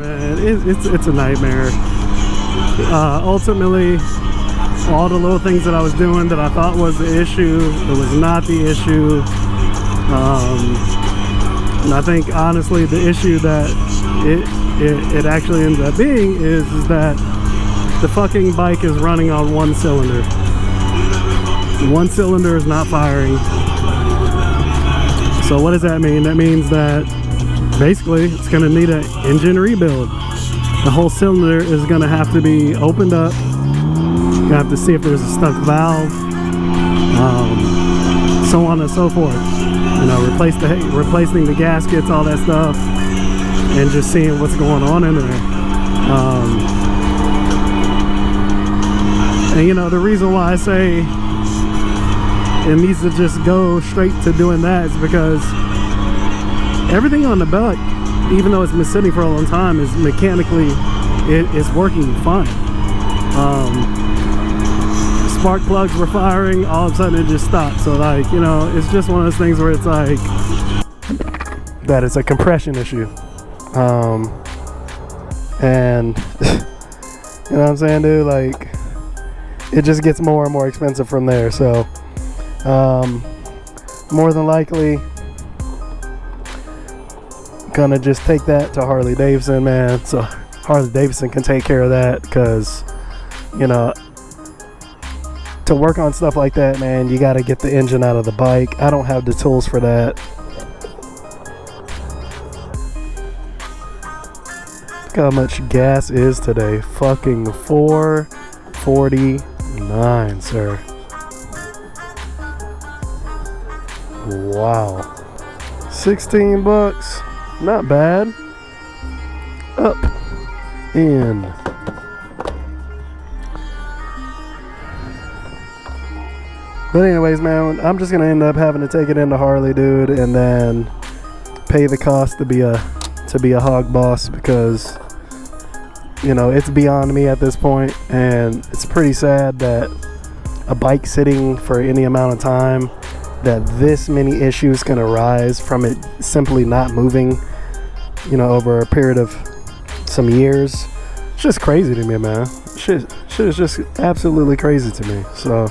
man. It's a nightmare. Ultimately, all the little things that I was doing that I thought was the issue, it was not the issue. And I think honestly the issue that it actually ends up being is that the fucking bike is running on one cylinder. One cylinder is not firing. So what does that mean? That means that basically it's going to need an engine rebuild. The whole cylinder is going to have to be opened up. You're going to have to see if there's a stuck valve, so on and so forth. You know, replacing the gaskets, all that stuff, and just seeing what's going on in there. And you know, the reason why I say it needs to just go straight to doing that is because everything on the bike, even though it's been sitting for a long time, is mechanically it's working fine. Spark plugs were firing, all of a sudden it just stopped. So like, you know, it's just one of those things where it's like that it's a compression issue. And you know what I'm saying, dude? Like, it just gets more and more expensive from there. So more than likely gonna just take that to Harley Davidson, man. So Harley Davidson can take care of that, because you know, to work on stuff like that, man, you got to get the engine out of the bike. I don't have the tools for that. Look how much gas is today. Fucking $4.49, sir. Wow. 16 bucks. Not bad. Up. In. But anyways, man, I'm just gonna end up having to take it into Harley, dude, and then pay the cost to be a hog boss, because you know, it's beyond me at this point, and it's pretty sad that a bike sitting for any amount of time, that this many issues can arise from it simply not moving, you know, over a period of some years. It's just crazy to me, man. Shit is just absolutely crazy to me. So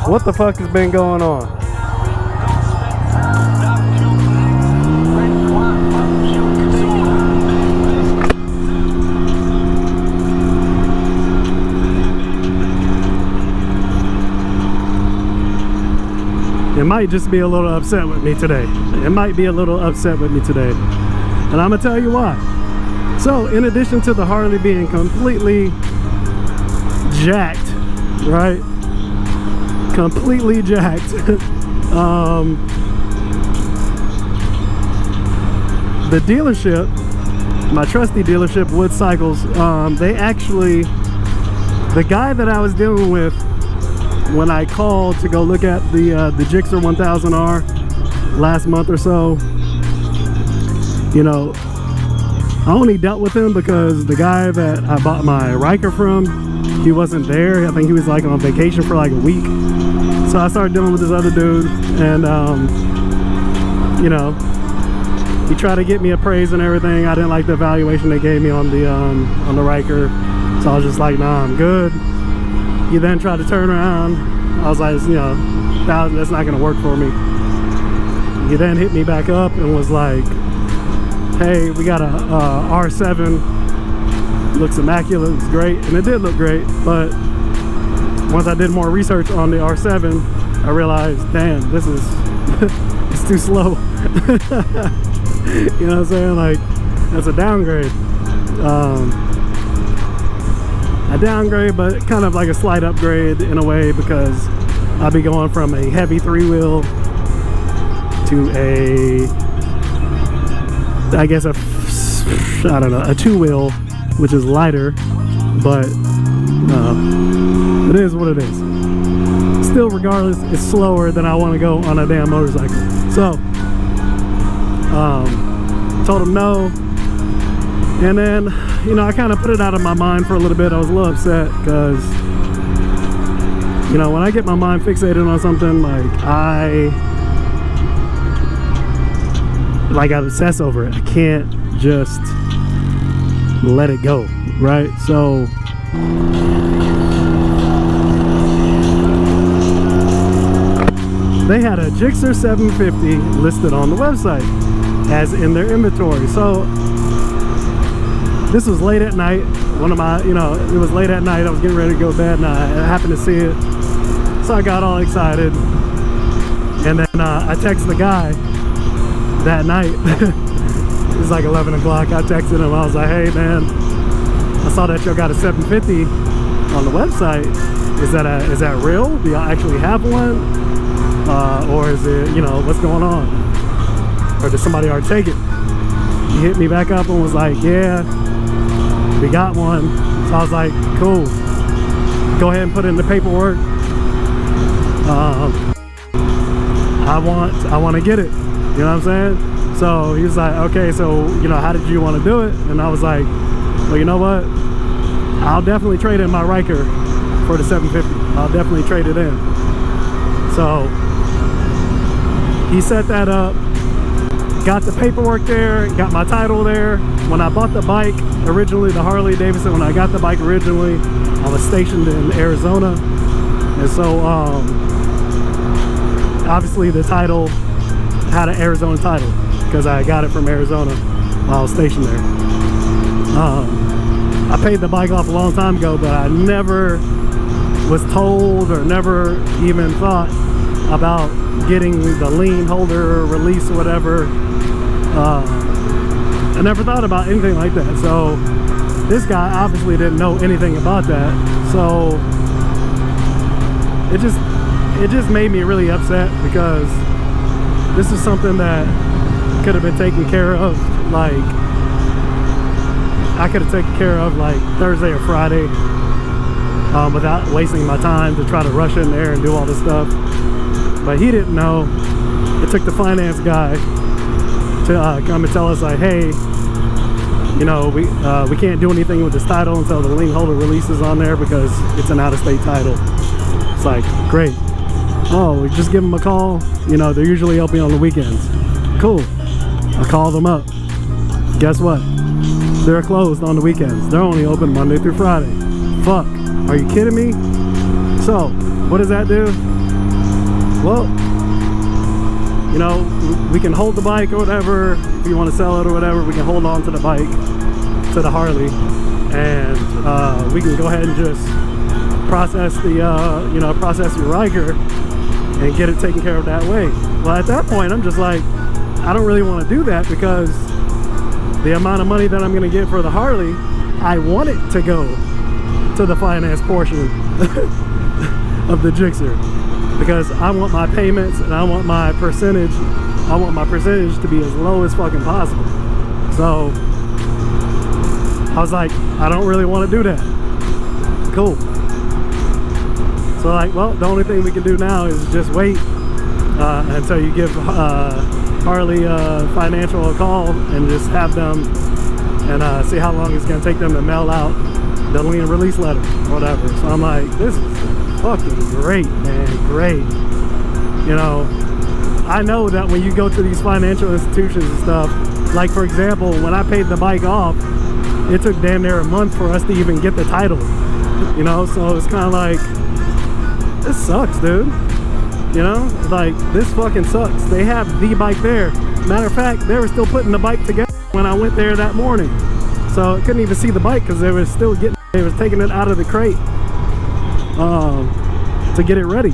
what the fuck has been going on? It might just be a little upset with me today. And I'm gonna tell you why. So, in addition to the Harley being completely jacked, right? Completely jacked. The dealership, my trusty dealership, Wood Cycles, they actually, the guy that I was dealing with when I called to go look at the GSXR 1000R last month or so, you know, I only dealt with him because the guy that I bought my Riker from, he wasn't there. I think he was like on vacation for like a week. So I started dealing with this other dude, and you know, he tried to get me appraised and everything. I didn't like the evaluation they gave me on the Riker, so I was just like, nah, I'm good. He then tried to turn around. I was like, you know, that's not gonna work for me. He then hit me back up and was like, hey, we got a R7, looks immaculate, looks great, and it did look great. But once I did more research on the R7, I realized, damn, this is it's too slow. You know what I'm saying? Like, that's a downgrade. A downgrade, but kind of like a slight upgrade in a way, because I'll be going from a heavy 3-wheel to I guess a 2-wheel, which is lighter, but it is what it is. Still, regardless, it's slower than I want to go on a damn motorcycle. So told him no, And then, you know, I kind of put it out of my mind for a little bit. I was a little upset because, you know, when I get my mind fixated on something, like I obsess over it. I can't just let it go, right? So they had a GSXR 750 listed on the website as in their inventory. So this was late at night. One of my, you know, it was late at night. I was getting ready to go to bed and I happened to see it. So I got all excited. And then I texted the guy that night. It was like 11 o'clock. I texted him. I was like, hey man, I saw that y'all got a 750 on the website. Is that real? Do y'all actually have one? Or is it, you know, what's going on? Or did somebody already take it? He hit me back up and was like, yeah, we got one. So I was like, cool, go ahead and put in the paperwork. I want to get it, you know what I'm saying? So he was like, okay, so, you know, how did you want to do it? And I was like, well, you know what, I'll definitely trade in my Riker for the 750. I'll definitely trade it in. So he set that up, got the paperwork there, got my title there. When I bought the bike originally, the Harley Davidson, when I got the bike originally, I was stationed in Arizona. And so obviously the title had an Arizona title because I got it from Arizona while I was stationed there. I paid the bike off a long time ago, but I never was told or never even thought about getting the lien holder release or whatever. I never thought about anything like that. So this guy obviously didn't know anything about that. So it just made me really upset because this is something that could have been taken care of, like I could have taken care of like Thursday or Friday without wasting my time to try to rush in there and do all this stuff. But he didn't know. It took the finance guy to come and tell us like, hey, you know, we can't do anything with this title until the lien holder releases on there because it's an out-of-state title. It's like, great. Oh, we just give them a call. You know, they're usually open on the weekends. Cool. I call them up. Guess what? They're closed on the weekends. They're only open Monday through Friday. Fuck. Are you kidding me? So, what does that do? Well, you know, we can hold the bike or whatever. If you want to sell it or whatever, we can hold on to the bike, to the Harley, and we can go ahead and just process the, you know, process your Riker and get it taken care of that way. Well, at that point, I'm just like, I don't really want to do that because the amount of money that I'm going to get for the Harley, I want it to go to the finance portion of the GSXR because I want my payments and I want my percentage to be as low as fucking possible. So I was like, I don't really want to do that. Cool. So like, well, the only thing we can do now is just wait until you give Harley Financial a call and just have them and see how long it's gonna take them to mail out the lien release letter or whatever. So I'm like, this is fucking great, man, great. You know, I know that when you go to these financial institutions and stuff, like for example, when I paid the bike off, it took damn near a month for us to even get the title, you know. So it's kind of like, this sucks, dude. You know, like, this fucking sucks. They have the bike there. Matter of fact, they were still putting the bike together when I went there that morning. So I couldn't even see the bike because they were still they was taking it out of the crate to get it ready.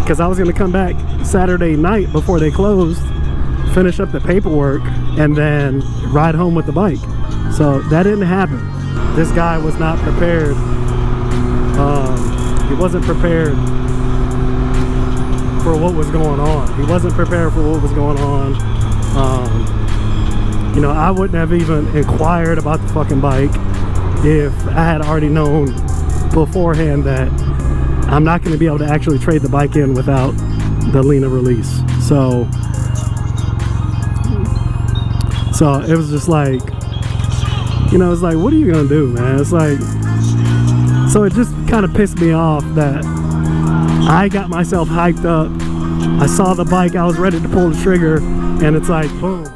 Because I was going to come back Saturday night before they closed, finish up the paperwork, and then ride home with the bike. So that didn't happen. This guy was not prepared. He wasn't prepared for what was going on. He wasn't prepared for what was going on. You know, I wouldn't have even inquired about the fucking bike if I had already known beforehand that I'm not going to be able to actually trade the bike in without the lien release. So it was just like, You know, it's like, what are you gonna do, man? It's like, so it just kind of pissed me off that I got myself hyped up. I saw the bike, I was ready to pull the trigger, and it's like, boom.